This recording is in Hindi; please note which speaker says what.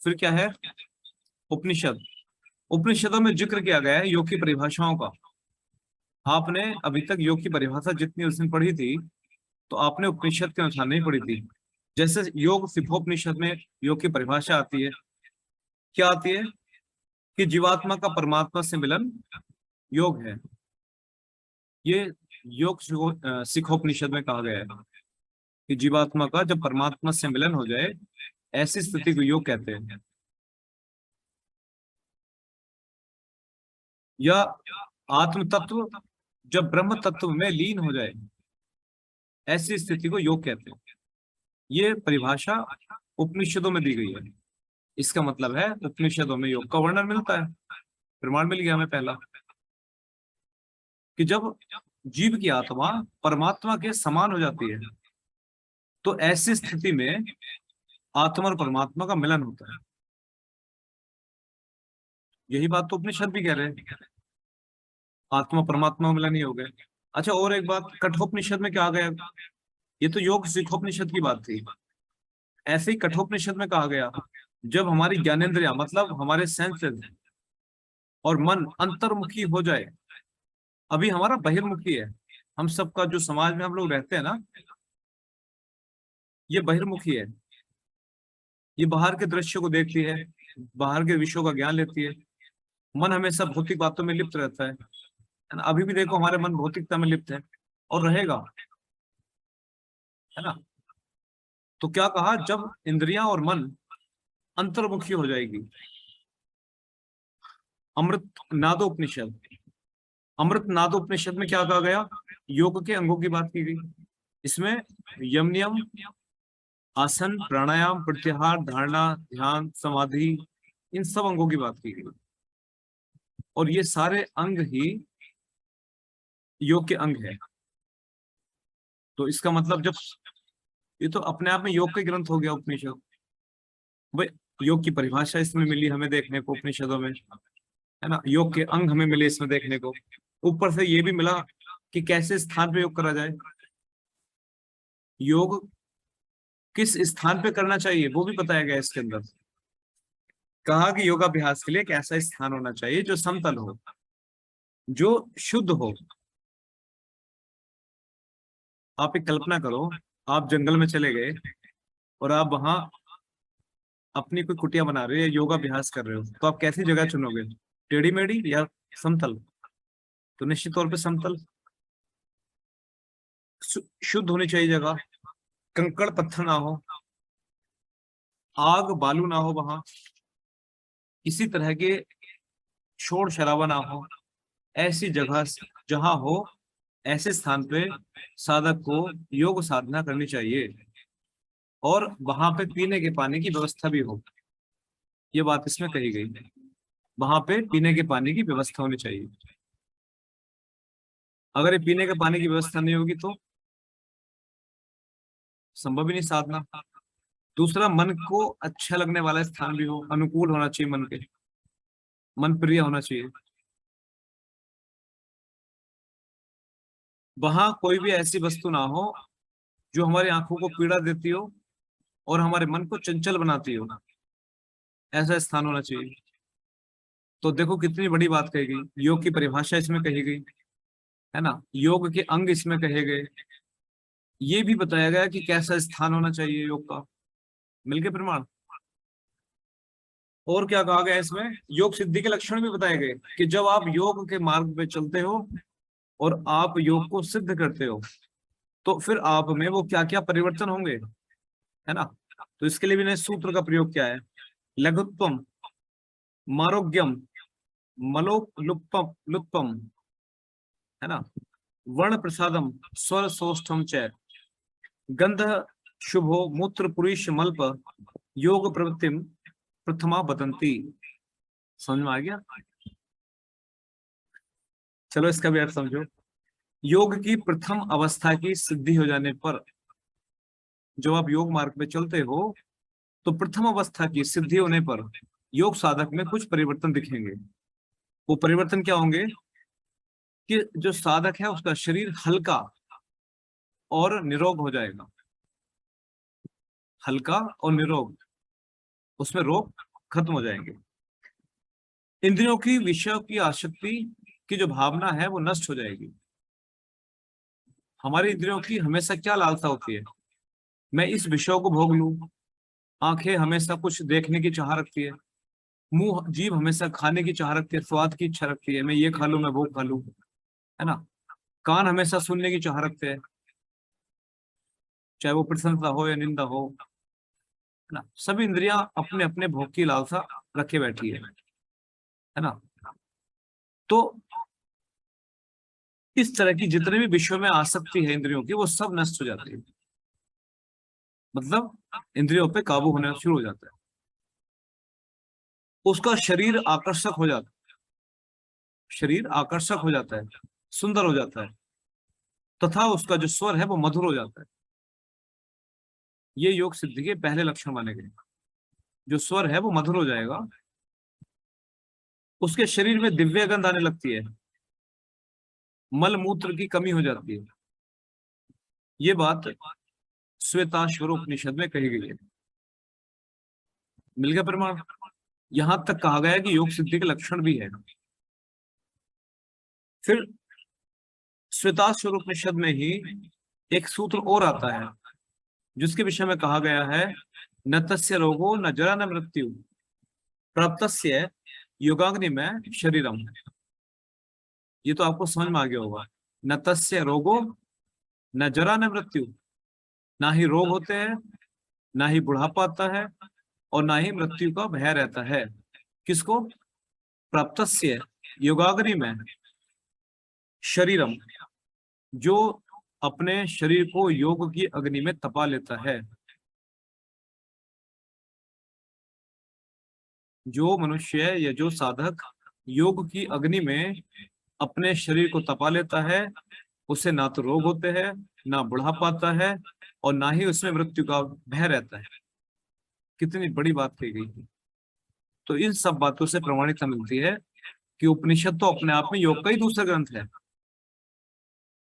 Speaker 1: फिर क्या है? उपनिषद। उपनिषदों में जिक्र किया गया है योग की परिभाषाओं का। आपने अभी तक योग की परिभाषा जितनी उस दिन पढ़ी थी, तो आपने उपनिषद के अनुसार नहीं पढ़ी थी। जैसे योग सिद्धोपनिषद में योग की परिभाषा आती है, क्या आती है? कि जीवात्मा का परमात्मा से मिलन योग है। ये योग सिखोपनिषद में कहा गया है कि जीवात्मा का जब परमात्मा से मिलन हो जाए, ऐसी स्थिति को योग कहते हैं। या आत्म तत्व जब ब्रह्म तत्व में लीन हो जाए, ऐसी स्थिति को योग कहते हैं। ये परिभाषा उपनिषदों में दी गई है। इसका मतलब है उपनिषदों में योग का वर्णन मिलता है। प्रमाण मिल गया हमें पहला, कि जब जीव की आत्मा परमात्मा के समान हो जाती है, तो ऐसी स्थिति में आत्मा और परमात्मा का मिलन होता है। यही बात तो उपनिषद भी कह रहे हैं, आत्मा परमात्मा का मिलन ही हो गया। अच्छा, और एक बात, कठोपनिषद में क्या आ गया? ये तो योग सिखोपनिषद की बात थी। ऐसे ही कठोपनिषद में कहा गया, जब हमारी ज्ञानेंद्रियां मतलब हमारे सेंसेस और मन अंतर्मुखी हो जाए। अभी हमारा बहिर्मुखी है, हम सबका जो समाज में हम लोग रहते हैं ना, ये बहिर्मुखी है। ये बाहर के दृश्य को देखती है, बाहर के विषयों का ज्ञान लेती है। मन हमेशा भौतिक बातों में लिप्त रहता है ना। अभी भी देखो, हमारे मन भौतिकता में लिप्त है और रहेगा, है ना। तो क्या कहा, जब इंद्रियां और मन अंतर्मुखी हो जाएगी। अमृत नादोपनिषद, अमृत नादोपनिषद में क्या कहा गया? योग के अंगों की बात की गई। इसमें यम नियम, आसन, प्राणायाम, प्रत्याहार, धारणा, ध्यान, समाधि, इन सब अंगों की बात की गई। और ये सारे अंग ही योग के अंग है। तो इसका मतलब, जब ये तो अपने आप में योग का ग्रंथ हो गया उपनिषद। भाई, योग की परिभाषा इसमें मिली हमें देखने को उपनिषदों में, है ना। योग के अंग हमें मिले इसमें देखने को। ऊपर से ये भी मिला कि कैसे स्थान पे योग करा जाए, योग किस स्थान पे करना चाहिए वो भी बताया गया इसके अंदर। कहा कि योगाभ्यास के लिए एक ऐसा स्थान होना चाहिए जो समतल हो, जो शुद्ध हो। आप एक कल्पना करो, आप जंगल में चले गए और आप वहां अपनी कोई कुटिया बना रहे हो या योगाभ्यास कर रहे हो, तो आप कैसी जगह चुनोगे? टेढ़ी मेढ़ी या समतल? तो निश्चित तौर पे समतल। शुद्ध होनी चाहिए जगह, कंकड़ पत्थर ना हो, आग बालू ना हो वहां, किसी तरह के शोर शराबा ना हो। ऐसी जगह जहां हो, ऐसे स्थान पे साधक को योग साधना करनी चाहिए। और वहां पे पीने के पानी की व्यवस्था भी हो, ये बात इसमें कही गई। वहां पे पीने के पानी की व्यवस्था होनी चाहिए। अगर ये पीने के पानी की व्यवस्था नहीं होगी तो संभव ही नहीं साधना। दूसरा, मन को अच्छा लगने वाला स्थान भी हो, अनुकूल होना चाहिए, मन के मन प्रिय होना चाहिए। वहां कोई भी ऐसी वस्तु ना हो जो हमारी आंखों को पीड़ा देती हो और हमारे मन को चंचल बनाती हो, ऐसा स्थान होना चाहिए। तो देखो कितनी बड़ी बात कही गई, योग की परिभाषा इसमें कही गई, है ना। योग के अंग इसमें कहे गए। ये भी बताया गया कि कैसा स्थान होना चाहिए योग का। मिलके प्रमाण। और क्या कहा गया इसमें? योग सिद्धि के लक्षण भी बताए गए कि जब आप योग के मार्ग पे चलते हो और आप योग को सिद्ध करते हो, तो फिर आप में वो क्या क्या परिवर्तन होंगे, है ना। तो इसके लिए भी नए सूत्र का प्रयोग किया है। लघुत्वम, मारोग्यम, मलोलुप्पम लुप्पम, है ना। वर्ण प्रसादम, स्वर सोष्ठम च, गंध शुभो मूत्र पुरुष मल्प, योग प्रवृत्तिम प्रथमा बदंती। समझ में आ गया? चलो इसका भी अर्थ समझो। योग की प्रथम अवस्था की सिद्धि हो जाने पर, जब आप योग मार्ग पे चलते हो, तो प्रथम अवस्था की सिद्धि होने पर योग साधक में कुछ परिवर्तन दिखेंगे। वो परिवर्तन क्या होंगे? कि जो साधक है उसका शरीर हल्का और निरोग हो जाएगा। हल्का और निरोग, उसमें रोग खत्म हो जाएंगे। इंद्रियों की विषय की आसक्ति की जो भावना है वो नष्ट हो जाएगी। हमारी इंद्रियों की हमेशा क्या लालसा होती है, मैं इस विषय को भोग लूं। आंखें हमेशा कुछ देखने की चाह रखती है, मुंह जीभ हमेशा खाने की चाह रखती है, स्वाद की इच्छा रखती है, मैं ये खा लूं, मैं वो खा लूं, है ना। कान हमेशा सुनने की चाह रखते हैं, चाहे वो प्रसन्नता हो या निंदा हो, है ना। सभी इंद्रियां अपने अपने भोग की लालसा रखे बैठी है ना। तो इस तरह की जितने भी विषयों में आसक्ति है इंद्रियों की, वो सब नष्ट हो जाती है। मतलब इंद्रियों पे काबू होना शुरू हो जाता है, उसका शरीर आकर्षक हो जाता है, शरीर आकर्षक हो जाता है, सुंदर हो जाता है, तथा उसका जो स्वर है वो मधुर हो जाता है। ये योग सिद्धि के पहले लक्षण माने गए। जो स्वर है वो मधुर हो जाएगा, उसके शरीर में दिव्य गंध आने लगती है, मल मूत्र की कमी हो जाती है। ये बात श्वेताश्वर उपनिषद में कही गई है। मिल गया प्रमाण। यहां तक कहा गया है कि योग सिद्धि के लक्षण भी है। फिर श्वेताश्वर उपनिषद में ही एक सूत्र और आता है, जिसके विषय में कहा गया है, न तस्य रोगो न जरा न मृत्यु प्राप्तस्य योगाग्नि में शरीरम। ये तो आपको समझ में आ गया होगा। न तस्य रोगो न जरा न मृत्यु, ना ही रोग होते हैं, ना ही बुढ़ापा आता है, और ना ही मृत्यु का भय रहता है। किसको? प्राप्तस्य योगाग्नि में शरीरम, जो अपने शरीर को योग की अग्नि में तपा लेता है। जो मनुष्य या जो साधक योग की अग्नि में अपने शरीर को तपा लेता है, उसे ना तो रोग होते हैं, ना बुढ़ापा आता है, और ना ही उसमें मृत्यु का भय रहता है। कितनी बड़ी बात कही गई है। तो इन सब बातों से प्रमाणिकता मिलती है कि उपनिषद तो अपने आप में योग का ही दूसरा ग्रंथ है।